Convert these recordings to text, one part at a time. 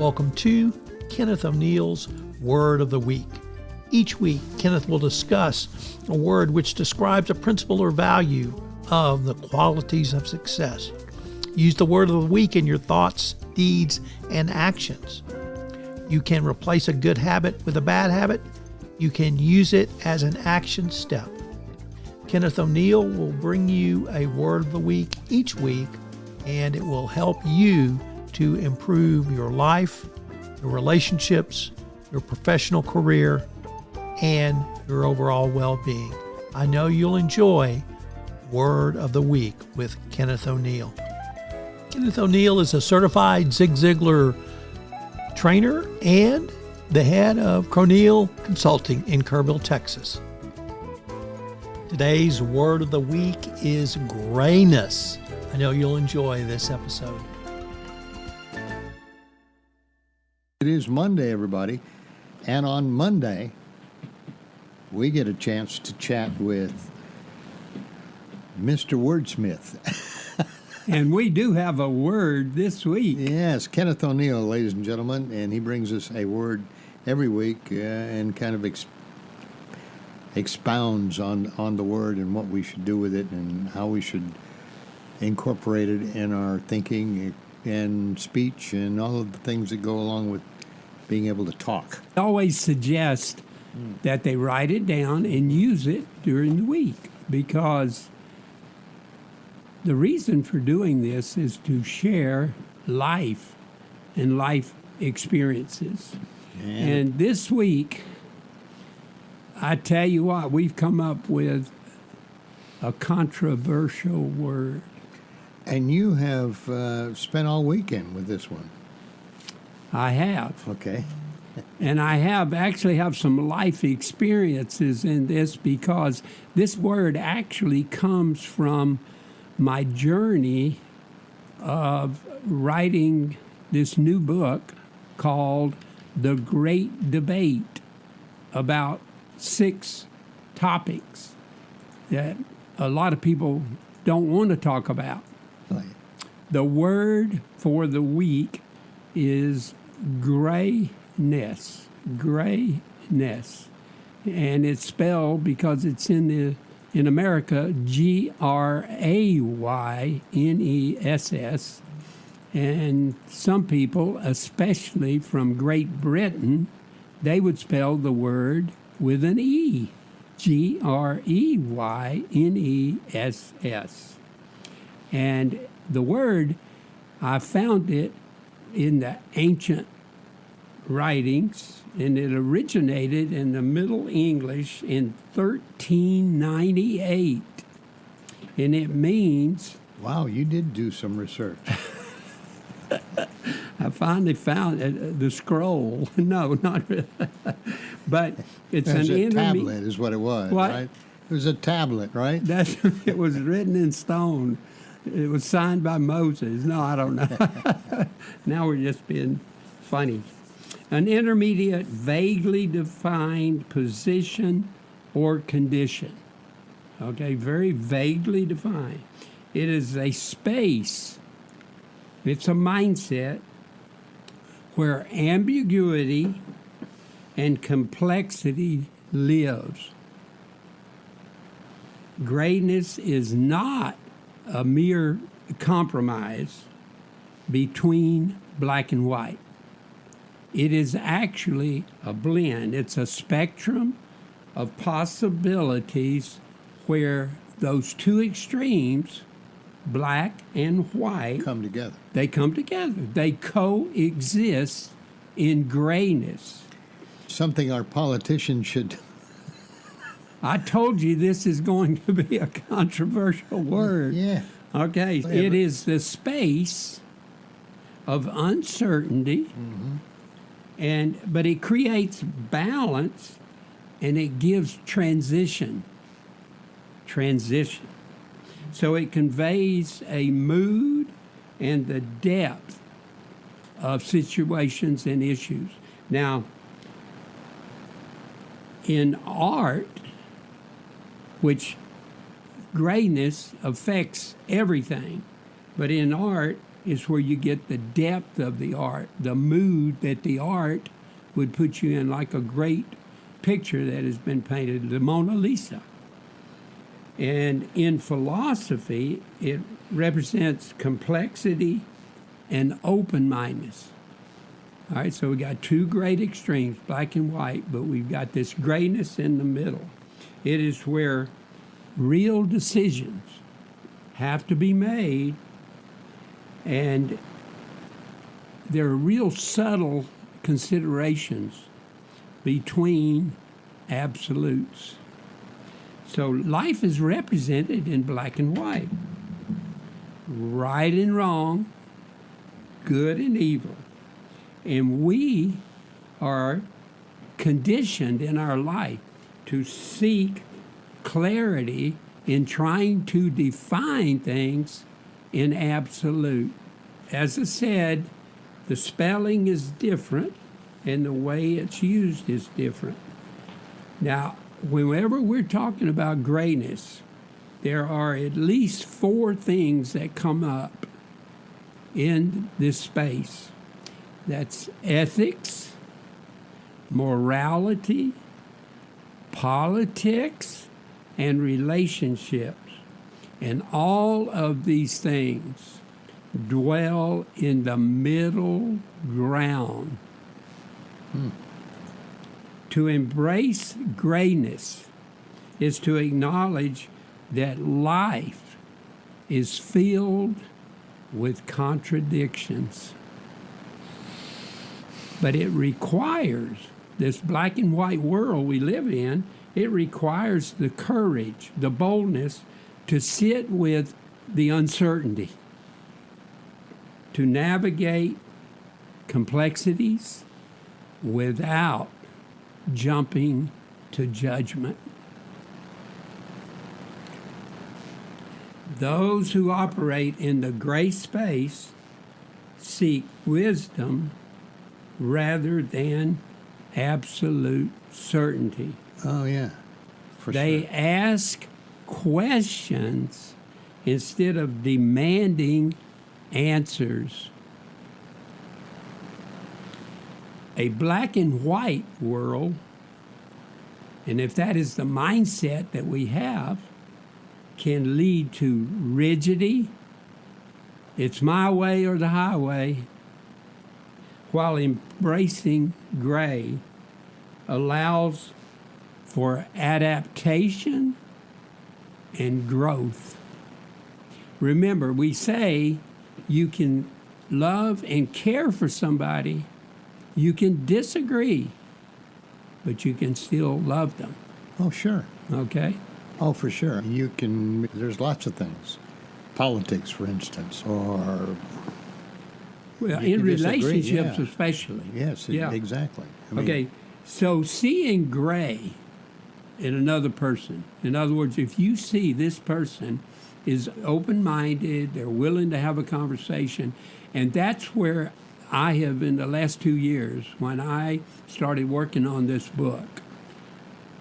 Welcome to Kenneth O'Neal's Word of the Week. Each week, Kenneth will discuss a word which describes a principle or value of the qualities of success. Use the word of the week in your thoughts, deeds, and actions. You can replace a good habit with a bad habit. You can use it as an action step. Kenneth O'Neal will bring you a word of the week each week, and it will help you to improve your life, your relationships, your professional career, and your overall well-being. I know you'll enjoy Word of the Week with Kenneth O'Neal. Kenneth O'Neal is a certified Zig Ziglar trainer and the head of O'Neal Consulting in Kerrville, Texas. Today's Word of the Week is Greyness. I know you'll enjoy this episode. It is Monday, everybody, and on Monday, we get a chance to chat with Mr. Wordsmith. And we do have a word this week. Yes, Kenneth O'Neal, ladies and gentlemen, and he brings us a word every week and kind of expounds on the word and what we should do with it and how we should incorporate it in our thinking and speech and all of the things that go along with being able to talk. I always suggest that they write it down and use it during the week, because the reason for doing this is to share life and life experiences. And this week, I tell you what, we've come up with a controversial word. And you have spent all weekend with this one. I have. Okay. And I actually have some life experiences in this, because this word actually comes from my journey of writing this new book called The Great Debate, about 6 topics that a lot of people don't want to talk about. Right. The word for the week is Grayness. Grayness. And it's spelled, because it's in America, Grayness. And some people, especially from Great Britain, they would spell the word with an E. Greyness. And the word, I found it in the ancient writings, and it originated in the Middle English in 1398. And it means... Wow, you did do some research. I finally found the scroll. No, not really. But it's an tablet is what it was, what? Right? It was a tablet, right? It was written in stone. It was signed by Moses. No, I don't know. Now we're just being funny. An intermediate, vaguely defined position or condition. Okay, very vaguely defined. It is a space. It's a mindset where ambiguity and complexity lives. Greyness is not a mere compromise between black and white. It is actually a blend. It's a spectrum of possibilities where those two extremes, black and white, come together. They come together. They coexist in grayness. Something our politicians should... I told you this is going to be a controversial word. Yeah. Okay, it is the space of uncertainty, but it creates balance, and it gives transition. So it conveys a mood and the depth of situations and issues. Now, in art, which grayness affects everything, but in art, is where you get the depth of the art, the mood that the art would put you in, like a great picture that has been painted, the Mona Lisa. And in philosophy, it represents complexity and open-mindedness. All right, so we got two great extremes, black and white, but we've got this grayness in the middle. It is where real decisions have to be made, and there are real subtle considerations between absolutes. So life is represented in black and white, right and wrong, good and evil. And we are conditioned in our life to seek clarity in trying to define things in absolute. As I said, the spelling is different and the way it's used is different. Now, whenever we're talking about grayness, there are at least 4 things that come up in this space. That's ethics, morality, politics, and relationships. And all of these things dwell in the middle ground. To embrace grayness is to acknowledge that life is filled with contradictions. But it requires, this black and white world we live in, it requires the courage, the boldness to sit with the uncertainty, to navigate complexities without jumping to judgment. Those who operate in the gray space seek wisdom rather than absolute certainty. Oh, yeah. They Sure. ask questions instead of demanding answers. A black and white world, and if that is the mindset that we have, can lead to rigidity. It's my way or the highway. While embracing gray allows for adaptation and growth. Remember, we say you can love and care for somebody, you can disagree, but you can still love them. Oh, sure. Okay? Oh, for sure. You can, there's lots of things. Politics, for instance, or... Well, You in can disagree, relationships yeah. especially. Yes, Yeah. exactly. I mean, Okay, so seeing gray in another person, in other words, if you see this person is open-minded, they're willing to have a conversation, and that's where I have, in the last 2 years, when I started working on this book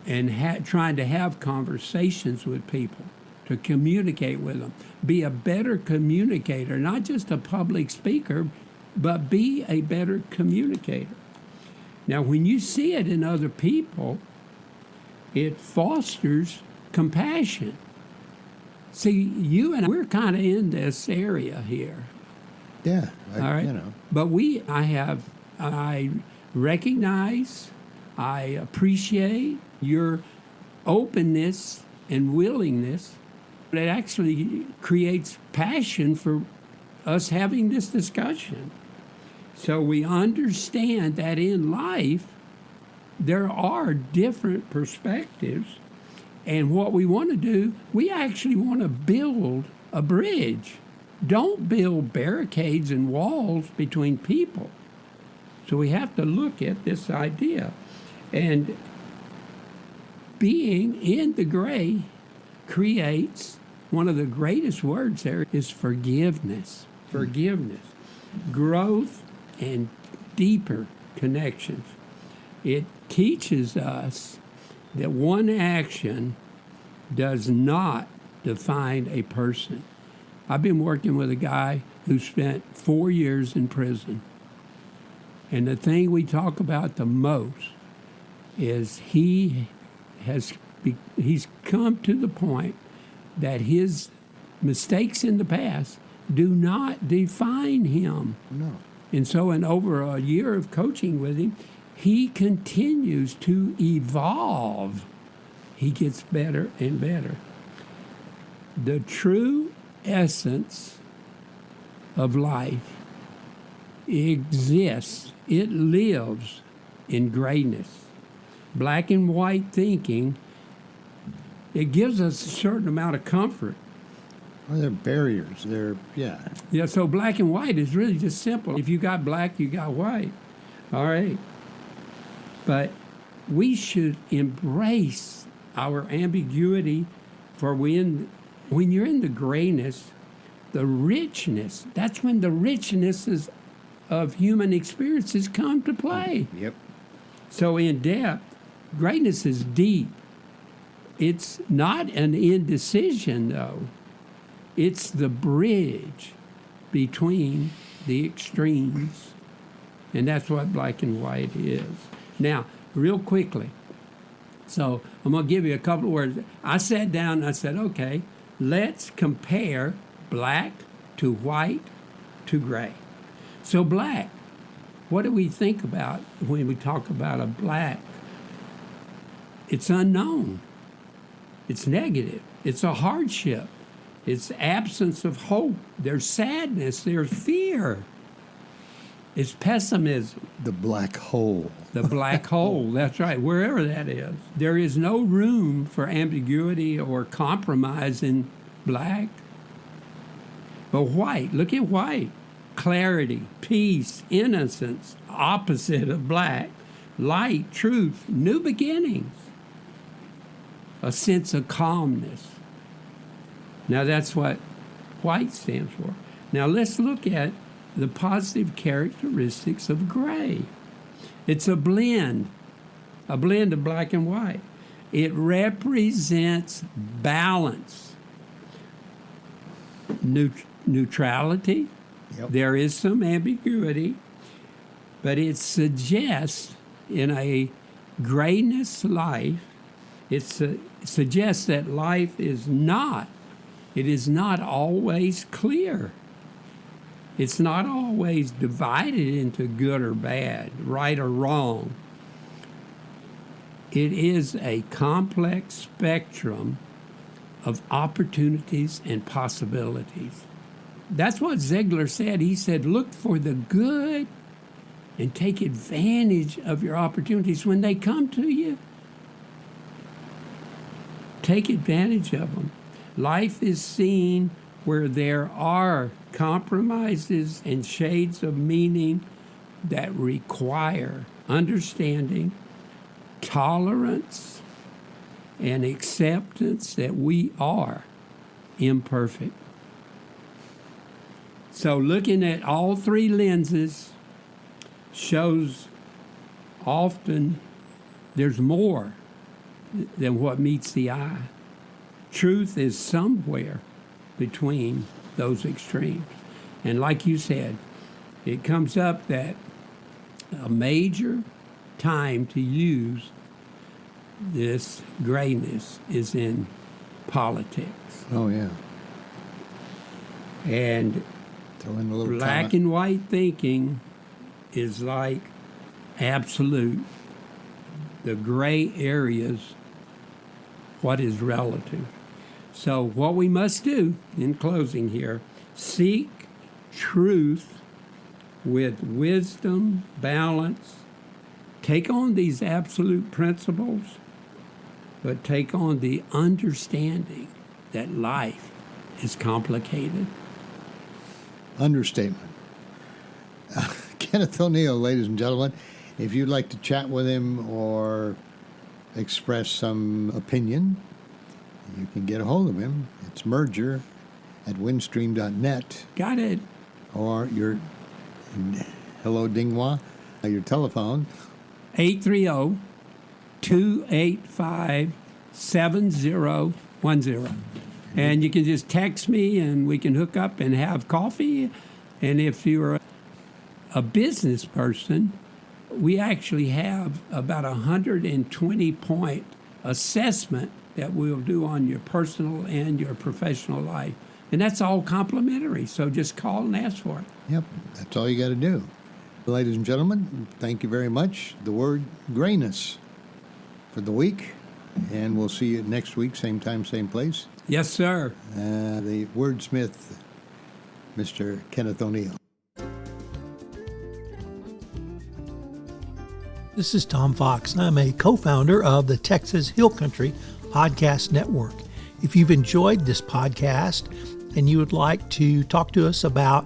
and trying to have conversations with people, to communicate with them, be a better communicator, not just a public speaker, but be a better communicator. Now, when you see it in other people, it fosters compassion. See, you and I, we're kind of in this area here. Yeah. All right. You know. But I recognize, I appreciate your openness and willingness. It actually creates passion for us having this discussion. So we understand that in life, there are different perspectives. And what we want to do, we actually want to build a bridge. Don't build barricades and walls between people. So we have to look at this idea. And being in the gray creates, one of the greatest words there is forgiveness. Forgiveness. Growth and deeper connections. It teaches us that one action does not define a person. I've been working with a guy who spent 4 years in prison. And the thing we talk about the most is he's come to the point that his mistakes in the past do not define him. No. And so in over a year of coaching with him, he continues to evolve. He gets better and better. The true essence of life exists. It lives in grayness. Black and white thinking, it gives us a certain amount of comfort. Well, they're barriers. Yeah. Yeah, so black and white is really just simple. If you got black, you got white. All right. But we should embrace our ambiguity, for when you're in the grayness, the richness, that's when the richnesses of human experiences come to play. Yep. So in depth, grayness is deep. It's not an indecision, though. It's the bridge between the extremes. And that's what black and white is. Now, real quickly, so I'm going to give you a couple of words. I sat down and I said, okay, let's compare black to white to gray. So black, what do we think about when we talk about a black? It's unknown. It's negative. It's a hardship. It's absence of hope. There's sadness. There's fear. It's pessimism. The black hole. The black hole, that's right, wherever that is. There is no room for ambiguity or compromise in black. But white, look at white. Clarity, peace, innocence, opposite of black. Light, truth, new beginnings. A sense of calmness. Now that's what white stands for. Now let's look at the positive characteristics of gray. It's a blend of black and white. It represents balance, neutrality. Yep. There is some ambiguity, but it suggests in a grayness life, it suggests that life is not always clear. It's not always divided into good or bad, right or wrong. It is a complex spectrum of opportunities and possibilities. That's what Ziegler said. He said, look for the good and take advantage of your opportunities when they come to you. Take advantage of them. Life is seen where there are compromises and shades of meaning that require understanding, tolerance, and acceptance that we are imperfect. So looking at all three lenses shows often there's more than what meets the eye. Truth is somewhere between those extremes. And like you said, it comes up that a major time to use this grayness is in politics. Oh, yeah. And Throw in a little black comment. and white thinking is like absolute. The gray areas, what is relative. So what we must do, in closing here, seek truth with wisdom, balance, take on these absolute principles, but take on the understanding that life is complicated. Understatement. Kenneth O'Neal, ladies and gentlemen. If you'd like to chat with him or express some opinion, you can get a hold of him. It's merger@windstream.net. Got it. Or your hello Dingwa, your telephone. 830-285-7010. And you can just text me and we can hook up and have coffee And if you're a business person, we actually have about 120-point assessment that we'll do on your personal and your professional life. And that's all complimentary, so just call and ask for it. Yep, that's all you got to do. Ladies and gentlemen, thank you very much. The word Greyness for the week, and we'll see you next week, same time, same place. Yes, sir. The Wordsmith, Mr. Kenneth O'Neal. This is Tom Fox. I'm a co-founder of the Texas Hill Country Podcast Network. If you've enjoyed this podcast and you would like to talk to us about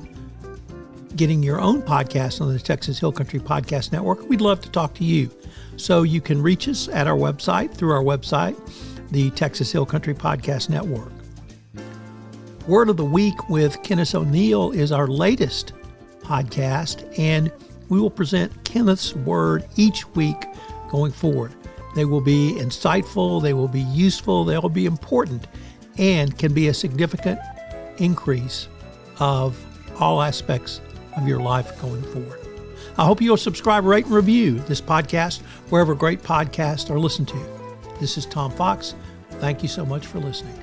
getting your own podcast on the Texas Hill Country Podcast Network, we'd love to talk to you. So you can reach us at our website, through our website, the Texas Hill Country Podcast Network. Word of the Week with Kenneth O'Neal is our latest podcast, and we will present Kenneth's word each week going forward. They will be insightful, they will be useful, they will be important, and can be a significant increase of all aspects of your life going forward. I hope you'll subscribe, rate, and review this podcast wherever great podcasts are listened to. This is Tom Fox. Thank you so much for listening.